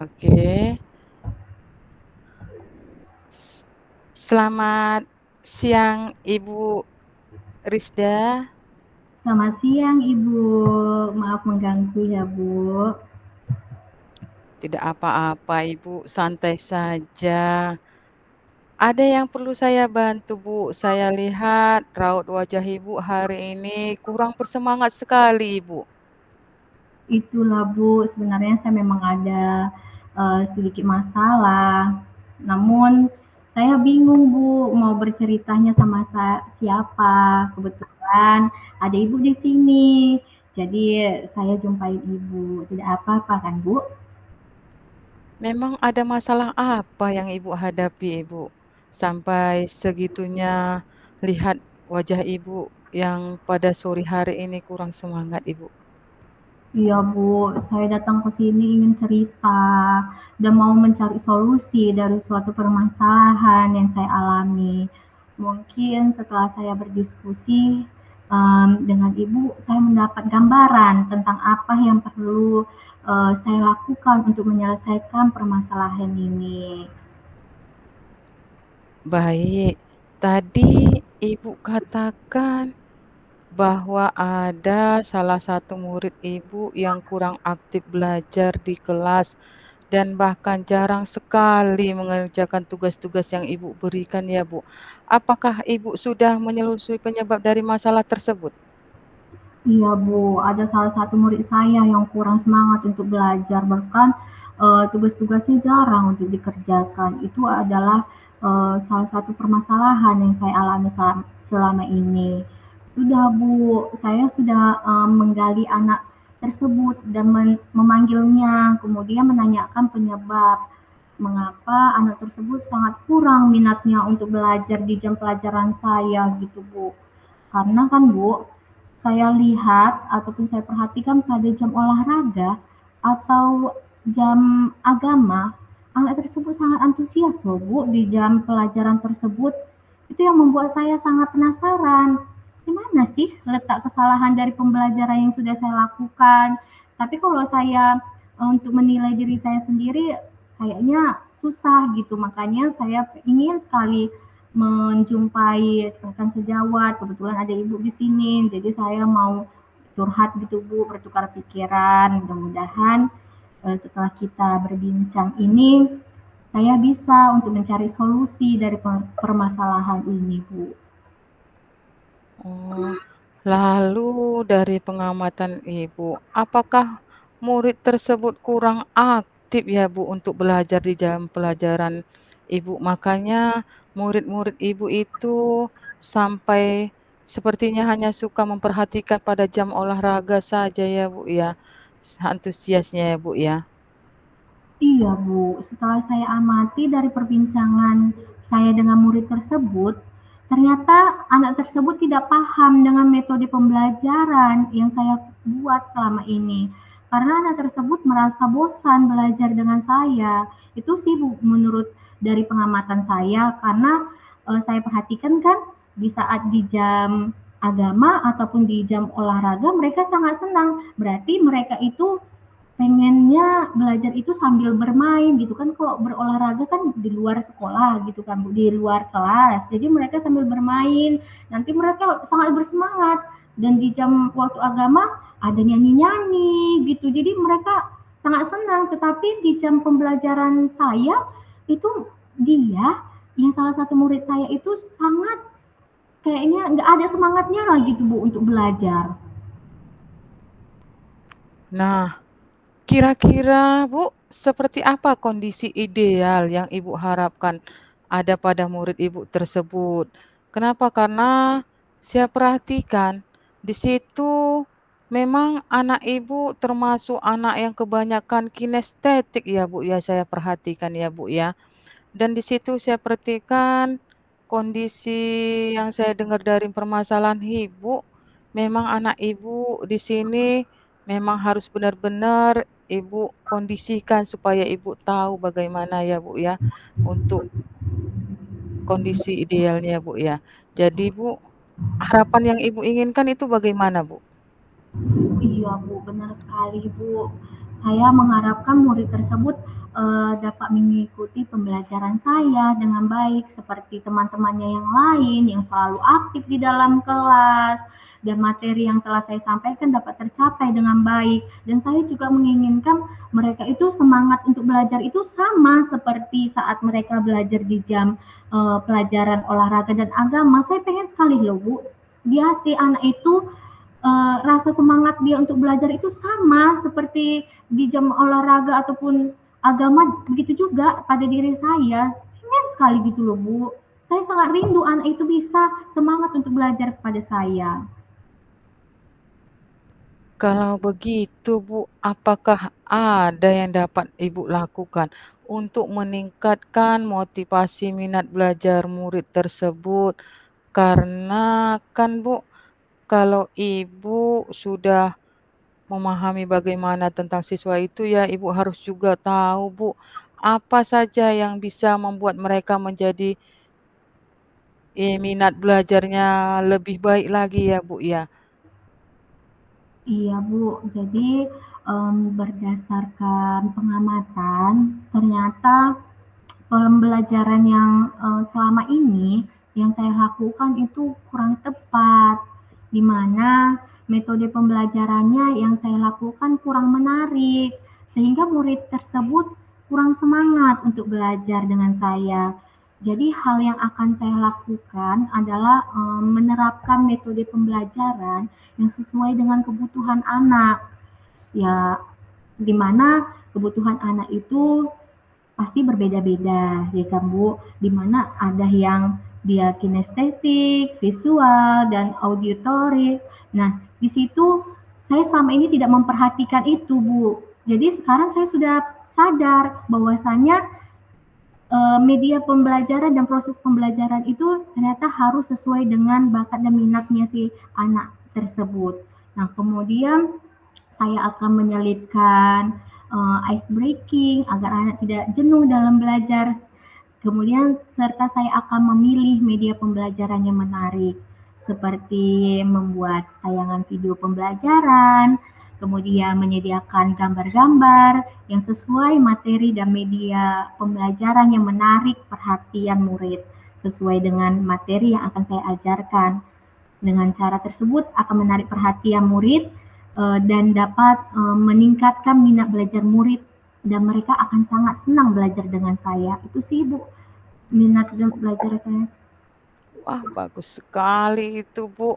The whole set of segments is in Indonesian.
Oke. S Selamat siang, Ibu Risda. Selamat siang Ibu, maaf mengganggu ya Bu. Tidak apa-apa, Ibu, santai saja. Ada yang perlu saya bantu, Bu? Saya lihat raut wajah Ibu hari ini kurang bersemangat sekali, Ibu. Itulah Bu, sebenarnya saya memang ada sedikit masalah. Namun saya bingung Bu, mau berceritanya sama siapa. Kebetulan ada Ibu di sini. Jadi saya jumpain Ibu. Tidak apa-apa kan Bu? Memang ada masalah apa yang Ibu hadapi, Ibu? Sampai segitunya lihat wajah Ibu yang pada sore hari ini kurang semangat, Ibu. Iya Bu, saya datang ke sini ingin cerita dan mau mencari solusi dari suatu permasalahan yang saya alami. Mungkin setelah saya berdiskusi dengan Ibu, saya mendapat gambaran tentang apa yang perlu saya lakukan untuk menyelesaikan permasalahan ini. Baik, tadi Ibu katakan bahwa ada salah satu murid Ibu yang kurang aktif belajar di kelas dan bahkan jarang sekali mengerjakan tugas-tugas yang Ibu berikan ya, Bu. Apakah Ibu sudah menyelusuri penyebab dari masalah tersebut? Iya Bu, ada salah satu murid saya yang kurang semangat untuk belajar, bahkan tugas-tugasnya jarang untuk dikerjakan. Itu adalah salah satu permasalahan yang saya alami selama ini. Sudah Bu, saya sudah menggali anak tersebut dan memanggilnya, kemudian menanyakan penyebab mengapa anak tersebut sangat kurang minatnya untuk belajar di jam pelajaran saya gitu Bu. Karena kan Bu, saya lihat ataupun saya perhatikan pada jam olahraga atau jam agama, anak tersebut sangat antusias loh Bu di jam pelajaran tersebut. Itu yang membuat saya sangat penasaran. Di mana sih letak kesalahan dari pembelajaran yang sudah saya lakukan? Tapi kalau saya untuk menilai diri saya sendiri kayaknya susah gitu. Makanya saya ingin sekali menjumpai rekan sejawat, kebetulan ada Ibu di sini, jadi saya mau curhat gitu Bu, bertukar pikiran, mudah-mudahan setelah kita berbincang ini, saya bisa untuk mencari solusi dari permasalahan ini Bu. Oh, lalu dari pengamatan Ibu, apakah murid tersebut kurang aktif ya, Bu, untuk belajar di jam pelajaran Ibu? Makanya murid-murid Ibu itu sampai sepertinya hanya suka memperhatikan pada jam olahraga saja ya, Bu, ya? Antusiasnya ya, Bu, ya? Iya Bu, setelah saya amati dari perbincangan saya dengan murid tersebut, ternyata anak tersebut tidak paham dengan metode pembelajaran yang saya buat selama ini. Karena anak tersebut merasa bosan belajar dengan saya. Itu sih Bu, menurut dari pengamatan saya, karena saya perhatikan kan di saat di jam agama ataupun di jam olahraga mereka sangat senang. Berarti mereka itu pengennya belajar itu sambil bermain gitu kan, kalau berolahraga kan di luar sekolah gitu kan Bu, di luar kelas. Jadi mereka sambil bermain, nanti mereka sangat bersemangat dan di jam waktu agama ada nyanyi-nyanyi gitu. Jadi mereka sangat senang, tetapi di jam pembelajaran saya itu dia yang salah satu murid saya itu sangat kayaknya nggak ada semangatnya lagi tuh Bu untuk belajar. Nah, kira-kira, Bu, seperti apa kondisi ideal yang Ibu harapkan ada pada murid Ibu tersebut? Kenapa? Karena saya perhatikan di situ memang anak Ibu termasuk anak yang kebanyakan kinestetik ya, Bu, ya, saya perhatikan ya, Bu, ya. Dan di situ saya perhatikan kondisi yang saya dengar dari permasalahan Ibu, memang anak Ibu di sini memang harus benar-benar Ibu kondisikan supaya Ibu tahu bagaimana ya, Bu, ya, untuk kondisi idealnya, Bu, ya. Jadi, Bu, harapan yang Ibu inginkan itu bagaimana, Bu? Iya Bu, benar sekali Bu. Saya mengharapkan murid tersebut dapat mengikuti pembelajaran saya dengan baik seperti teman-temannya yang lain yang selalu aktif di dalam kelas dan materi yang telah saya sampaikan dapat tercapai dengan baik. Dan saya juga menginginkan mereka itu semangat untuk belajar itu sama seperti saat mereka belajar di jam pelajaran olahraga dan agama. Saya pengen sekali loh Bu, dia si anak itu rasa semangat dia untuk belajar itu sama seperti di jam olahraga ataupun agama, begitu juga pada diri saya. Pengen sekali gitu loh Bu. Saya sangat rindu anak itu bisa semangat untuk belajar kepada saya. Kalau begitu Bu, apakah ada yang dapat Ibu lakukan untuk meningkatkan motivasi minat belajar murid tersebut? Karena kan Bu, kalau Ibu sudah memahami bagaimana tentang siswa itu ya Ibu harus juga tahu Bu, apa saja yang bisa membuat mereka menjadi, minat belajarnya lebih baik lagi ya Bu ya? Iya Bu, jadi berdasarkan pengamatan ternyata pembelajaran yang selama ini yang saya lakukan itu kurang tepat, di mana metode pembelajarannya yang saya lakukan kurang menarik, sehingga murid tersebut kurang semangat untuk belajar dengan saya. Jadi hal yang akan saya lakukan adalah menerapkan metode pembelajaran yang sesuai dengan kebutuhan anak. Ya, di mana kebutuhan anak itu pasti berbeda-beda, ya kan Bu? Di mana ada yang dia kinestetik, visual, dan auditorik. Nah, di situ saya selama ini tidak memperhatikan itu Bu. Jadi sekarang saya sudah sadar bahwasanya media pembelajaran dan proses pembelajaran itu ternyata harus sesuai dengan bakat dan minatnya si anak tersebut. Nah, kemudian saya akan menyelipkan ice breaking agar anak tidak jenuh dalam belajar. Kemudian serta saya akan memilih media pembelajaran yang menarik seperti membuat tayangan video pembelajaran, kemudian menyediakan gambar-gambar yang sesuai materi dan media pembelajaran yang menarik perhatian murid sesuai dengan materi yang akan saya ajarkan. Dengan cara tersebut akan menarik perhatian murid dan dapat meningkatkan minat belajar murid dan mereka akan sangat senang belajar dengan saya. Itu sih Bu, minat belajar saya. Wah, bagus sekali itu Bu.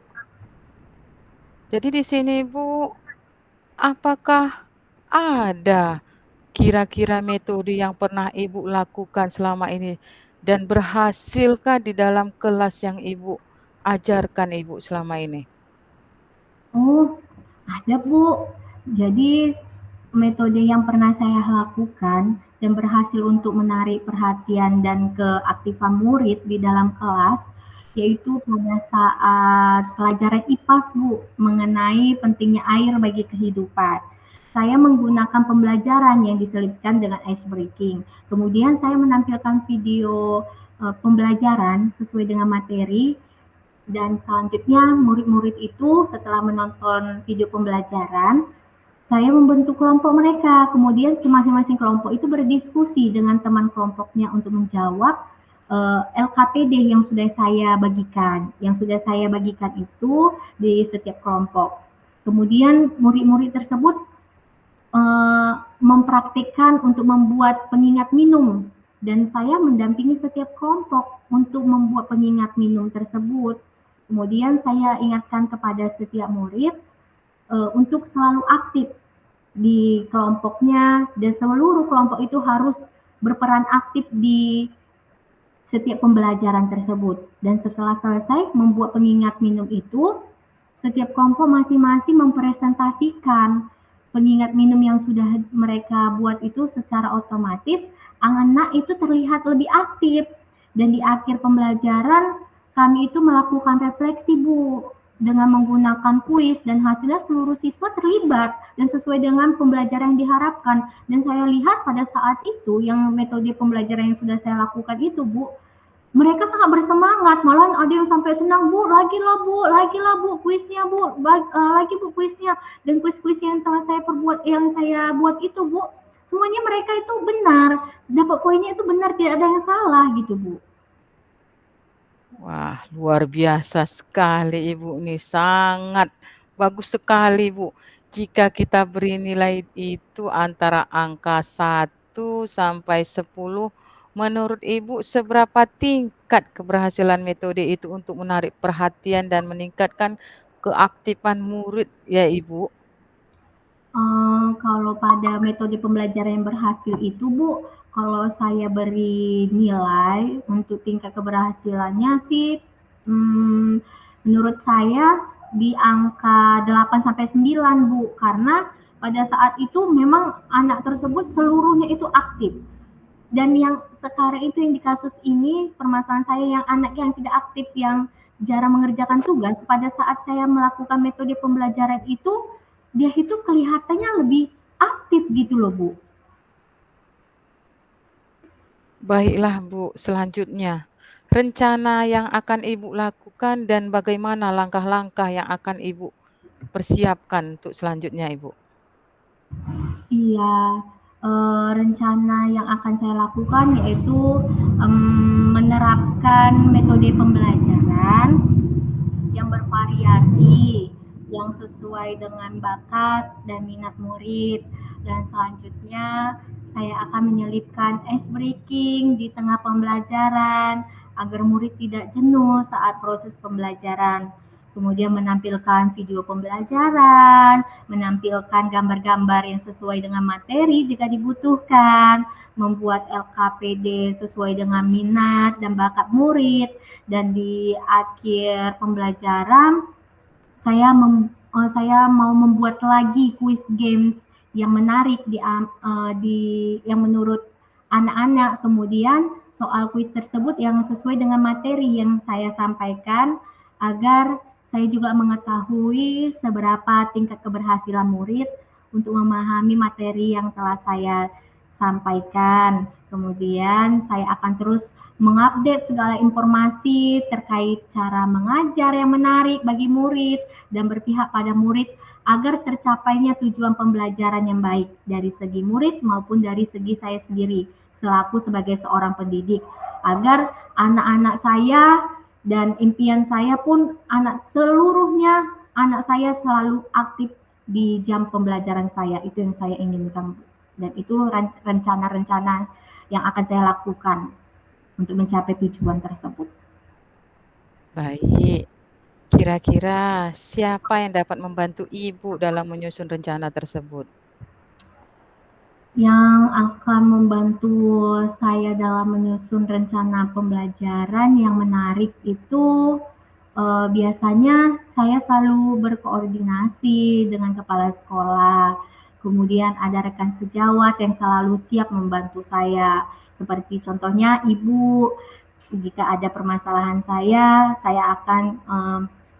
Jadi di sini Bu, apakah ada kira-kira metode yang pernah Ibu lakukan selama ini dan berhasilkah di dalam kelas yang Ibu ajarkan Ibu selama ini? Oh, ada Bu. Jadi metode yang pernah saya lakukan dan berhasil untuk menarik perhatian dan keaktifan murid di dalam kelas, yaitu pada saat pelajaran IPAS Bu, mengenai pentingnya air bagi kehidupan. Saya menggunakan pembelajaran yang diselipkan dengan ice breaking. Kemudian saya menampilkan video pembelajaran sesuai dengan materi dan selanjutnya murid-murid itu setelah menonton video pembelajaran, saya membentuk kelompok mereka. Kemudian masing-masing kelompok itu berdiskusi dengan teman kelompoknya untuk menjawab LKPD yang sudah saya bagikan. Yang sudah saya bagikan itu di setiap kelompok. Kemudian murid-murid tersebut mempraktikkan untuk membuat pengingat minum dan saya mendampingi setiap kelompok untuk membuat pengingat minum tersebut. Kemudian saya ingatkan kepada setiap murid untuk selalu aktif di kelompoknya dan seluruh kelompok itu harus berperan aktif di setiap pembelajaran tersebut. Dan setelah selesai membuat pengingat minum itu, setiap kelompok masing-masing mempresentasikan pengingat minum yang sudah mereka buat itu secara otomatis, anak itu terlihat lebih aktif. Dan di akhir pembelajaran, kami itu melakukan refleksi Bu, dengan menggunakan kuis dan hasilnya seluruh siswa terlibat dan sesuai dengan pembelajaran yang diharapkan. Dan saya lihat pada saat itu yang metode pembelajaran yang sudah saya lakukan itu Bu, mereka sangat bersemangat, malah ada yang sampai senang, Bu, lagi lah Bu, kuisnya Bu, lagi Bu kuisnya. Dan kuis-kuis yang telah saya perbuat, yang saya buat itu Bu, semuanya mereka itu benar, dapat poinnya itu benar, tidak ada yang salah gitu, Bu. Wah, luar biasa sekali Ibu nih, sangat bagus sekali, Bu. Jika kita beri nilai itu antara angka 1 sampai 10, menurut Ibu seberapa tingkat keberhasilan metode itu untuk menarik perhatian dan meningkatkan keaktifan murid ya, Ibu? Kalau pada metode pembelajaran yang berhasil itu, Bu, kalau saya beri nilai untuk tingkat keberhasilannya sih, menurut saya di angka 8 sampai 9, Bu. Karena pada saat itu memang anak tersebut seluruhnya itu aktif. Dan yang sekarang itu yang di kasus ini, permasalahan saya yang anak yang tidak aktif, yang jarang mengerjakan tugas, pada saat saya melakukan metode pembelajaran itu, dia itu kelihatannya lebih aktif gitu loh, Bu. Baiklah Bu, selanjutnya, rencana yang akan Ibu lakukan dan bagaimana langkah-langkah yang akan Ibu persiapkan untuk selanjutnya, Ibu? Iya, rencana yang akan saya lakukan yaitu menerapkan metode pembelajaran yang bervariasi, yang sesuai dengan bakat dan minat murid. Dan selanjutnya saya akan menyelipkan ice breaking di tengah pembelajaran agar murid tidak jenuh saat proses pembelajaran. Kemudian menampilkan video pembelajaran, menampilkan gambar-gambar yang sesuai dengan materi jika dibutuhkan, membuat LKPD sesuai dengan minat dan bakat murid, dan di akhir pembelajaran saya mau membuat lagi quiz games yang menarik di yang menurut anak-anak. Kemudian soal quiz tersebut yang sesuai dengan materi yang saya sampaikan agar saya juga mengetahui seberapa tingkat keberhasilan murid untuk memahami materi yang telah saya sampaikan. Kemudian saya akan terus mengupdate segala informasi terkait cara mengajar yang menarik bagi murid dan berpihak pada murid agar tercapainya tujuan pembelajaran yang baik dari segi murid maupun dari segi saya sendiri selaku sebagai seorang pendidik, agar anak-anak saya dan impian saya pun seluruhnya anak saya selalu aktif di jam pembelajaran saya. Itu yang saya inginkan, dan itu rencana-rencana yang akan saya lakukan untuk mencapai tujuan tersebut. Baik, kira-kira siapa yang dapat membantu Ibu dalam menyusun rencana tersebut? Yang akan membantu saya dalam menyusun rencana pembelajaran yang menarik itu, biasanya saya selalu berkoordinasi dengan kepala sekolah, kemudian ada rekan sejawat yang selalu siap membantu saya, seperti contohnya ibu. Jika ada permasalahan saya akan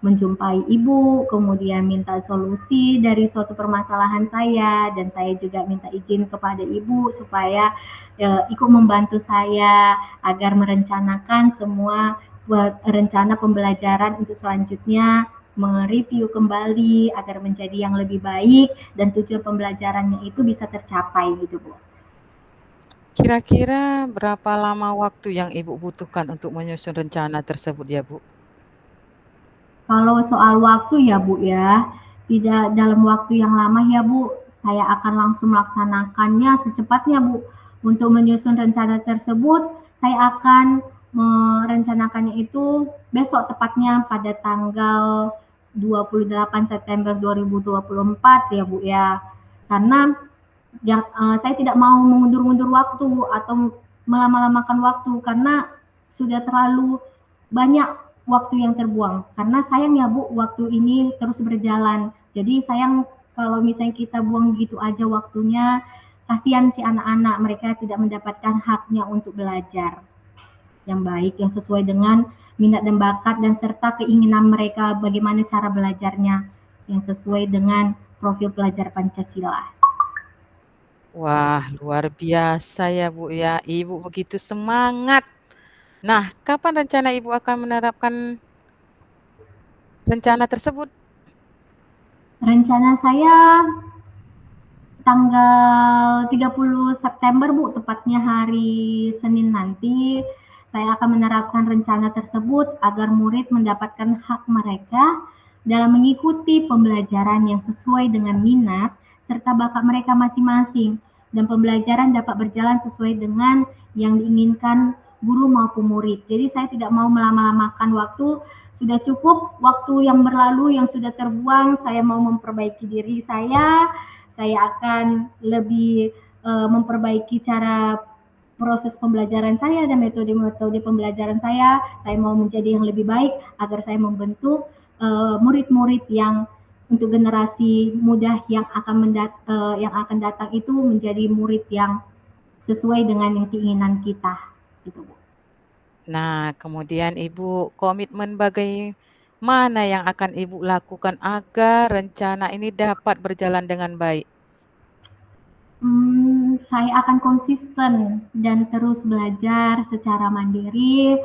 menjumpai ibu, kemudian minta solusi dari suatu permasalahan saya, dan saya juga minta izin kepada ibu supaya ikut membantu saya agar merencanakan semua rencana pembelajaran untuk selanjutnya, mereview kembali agar menjadi yang lebih baik dan tujuan pembelajarannya itu bisa tercapai gitu, Bu. Kira-kira berapa lama waktu yang Ibu butuhkan untuk menyusun rencana tersebut ya, Bu? Kalau soal waktu ya Bu ya, tidak dalam waktu yang lama ya Bu, saya akan langsung melaksanakannya secepatnya Bu. Untuk menyusun rencana tersebut, saya akan merencanakannya itu besok, tepatnya pada tanggal 28 September 2024 ya Bu ya. Karena saya tidak mau mengundur-undur waktu atau melama-lamakan waktu, karena sudah terlalu banyak waktu yang terbuang. Karena sayang ya Bu, waktu ini terus berjalan. Jadi sayang kalau misalnya kita buang gitu aja waktunya, kasihan si anak-anak, mereka tidak mendapatkan haknya untuk belajar yang baik, yang sesuai dengan minat dan bakat dan serta keinginan mereka bagaimana cara belajarnya yang sesuai dengan profil pelajar Pancasila. Wah, luar biasa ya, Bu, ya. Ibu begitu semangat. Nah, kapan rencana Ibu akan menerapkan rencana tersebut? Rencana saya Tanggal 30 September Bu, tepatnya hari Senin nanti, saya akan menerapkan rencana tersebut agar murid mendapatkan hak mereka dalam mengikuti pembelajaran yang sesuai dengan minat serta bakat mereka masing-masing dan pembelajaran dapat berjalan sesuai dengan yang diinginkan guru maupun murid. Jadi saya tidak mau melama-lamakan waktu, sudah cukup waktu yang berlalu yang sudah terbuang, saya mau memperbaiki diri saya akan lebih memperbaiki cara proses pembelajaran saya dan metode-metode pembelajaran saya mau menjadi yang lebih baik agar saya membentuk murid-murid yang untuk generasi muda yang akan datang itu menjadi murid yang sesuai dengan yang keinginan kita gitu Bu. Nah, kemudian Ibu, komitmen bagaimana yang akan Ibu lakukan agar rencana ini dapat berjalan dengan baik? Saya akan konsisten dan terus belajar secara mandiri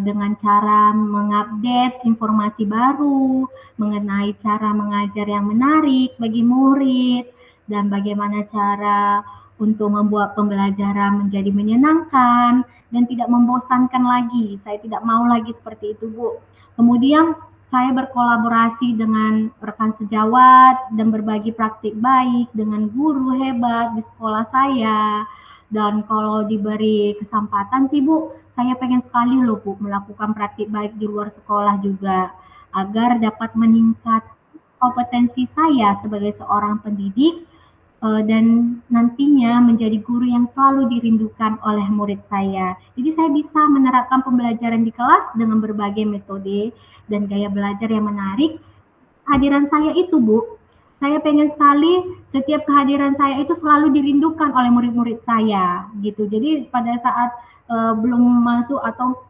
dengan cara mengupdate informasi baru mengenai cara mengajar yang menarik bagi murid dan bagaimana cara untuk membuat pembelajaran menjadi menyenangkan dan tidak membosankan lagi. Saya tidak mau lagi seperti itu, Bu. Kemudian saya berkolaborasi dengan rekan sejawat dan berbagi praktik baik dengan guru hebat di sekolah saya. Dan kalau diberi kesempatan sih Bu, saya pengen sekali loh Bu melakukan praktik baik di luar sekolah juga agar dapat meningkat kompetensi saya sebagai seorang pendidik dan nantinya menjadi guru yang selalu dirindukan oleh murid saya. Jadi saya bisa menerapkan pembelajaran di kelas dengan berbagai metode dan gaya belajar yang menarik. Kehadiran saya itu, Bu, saya pengen sekali setiap kehadiran saya itu selalu dirindukan oleh murid-murid saya, gitu. Jadi pada saat belum masuk atau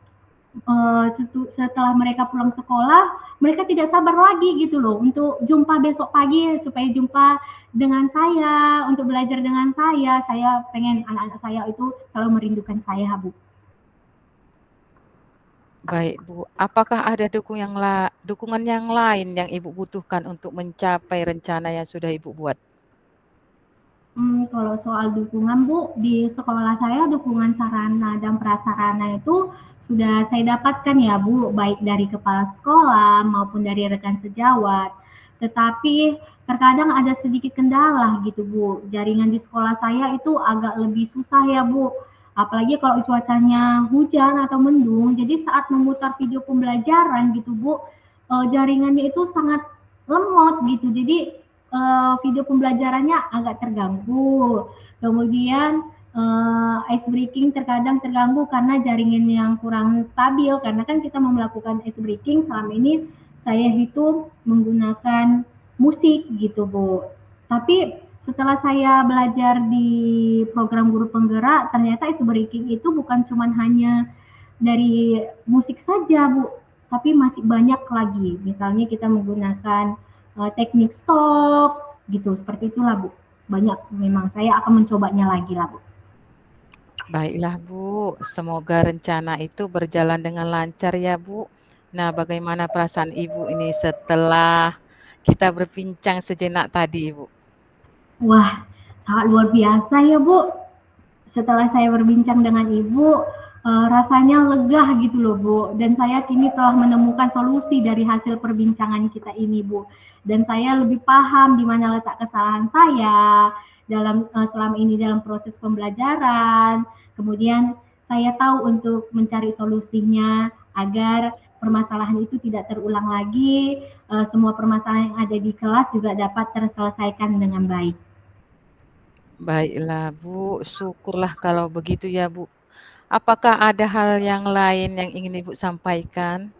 setelah mereka pulang sekolah, mereka tidak sabar lagi gitu loh untuk jumpa besok pagi supaya jumpa dengan saya, untuk belajar dengan saya. Saya pengen anak-anak saya itu selalu merindukan saya, Bu. Baik, Bu. Apakah ada dukungan yang lain yang Ibu butuhkan untuk mencapai rencana yang sudah Ibu buat? Kalau soal dukungan Bu, di sekolah saya dukungan sarana dan prasarana itu sudah saya dapatkan ya Bu, baik dari kepala sekolah maupun dari rekan sejawat. Tetapi terkadang ada sedikit kendala gitu Bu, jaringan di sekolah saya itu agak lebih susah ya Bu. Apalagi kalau cuacanya hujan atau mendung, jadi saat memutar video pembelajaran gitu Bu, jaringannya itu sangat lemot gitu. Jadi video pembelajarannya agak terganggu. Kemudian ice breaking terkadang terganggu karena jaringan yang kurang stabil karena kan kita mau melakukan ice breaking selama ini saya itu menggunakan musik gitu Bu. Tapi setelah saya belajar di program guru penggerak ternyata ice breaking itu bukan cuma hanya dari musik saja Bu, tapi masih banyak lagi. Misalnya kita menggunakan teknik stop gitu, seperti itulah Bu. Banyak memang saya akan mencobanya lagi lah Bu. Baiklah, Bu. Semoga rencana itu berjalan dengan lancar ya, Bu. Nah, bagaimana perasaan Ibu ini setelah kita berbincang sejenak tadi, Ibu? Wah, sangat luar biasa ya Bu. Setelah saya berbincang dengan Ibu, rasanya lega gitu loh Bu. Dan saya kini telah menemukan solusi dari hasil perbincangan kita ini Bu. Dan saya lebih paham di mana letak kesalahan saya dalam selama ini dalam proses pembelajaran. Kemudian saya tahu untuk mencari solusinya agar permasalahan itu tidak terulang lagi. Semua permasalahan yang ada di kelas juga dapat terselesaikan dengan baik. Baiklah, Bu. Syukurlah kalau begitu ya, Bu. Apakah ada hal yang lain yang ingin Ibu sampaikan?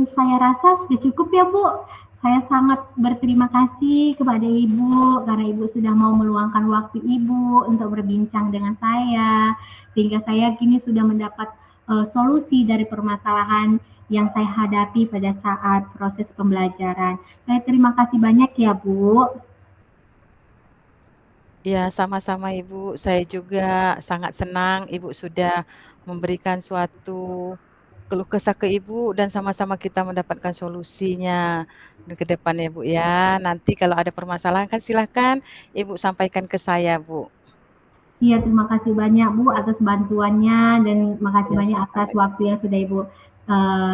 Saya rasa sudah cukup ya Bu. Saya sangat berterima kasih kepada Ibu karena Ibu sudah mau meluangkan waktu Ibu untuk berbincang dengan saya, sehingga saya kini sudah mendapat solusi dari permasalahan yang saya hadapi pada saat proses pembelajaran. Saya terima kasih banyak ya Bu. Ya, sama-sama Ibu. Saya juga sangat senang Ibu sudah memberikan suatu keluh kesah ke Ibu dan sama-sama kita mendapatkan solusinya ke depan ya, Bu, ya. Nanti kalau ada permasalahan kan silahkan Ibu sampaikan ke saya, Bu. Iya, terima kasih banyak Bu atas bantuannya dan makasih Ya, banyak atas sama-sama. waktu yang sudah Ibu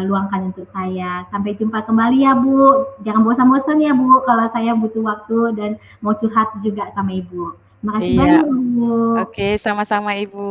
luangkan untuk saya. Sampai jumpa kembali ya Bu. Jangan bosan-bosan ya Bu kalau saya butuh waktu dan mau curhat juga sama Ibu. Terima kasih Iya, banyak Bu. oke, sama-sama Ibu.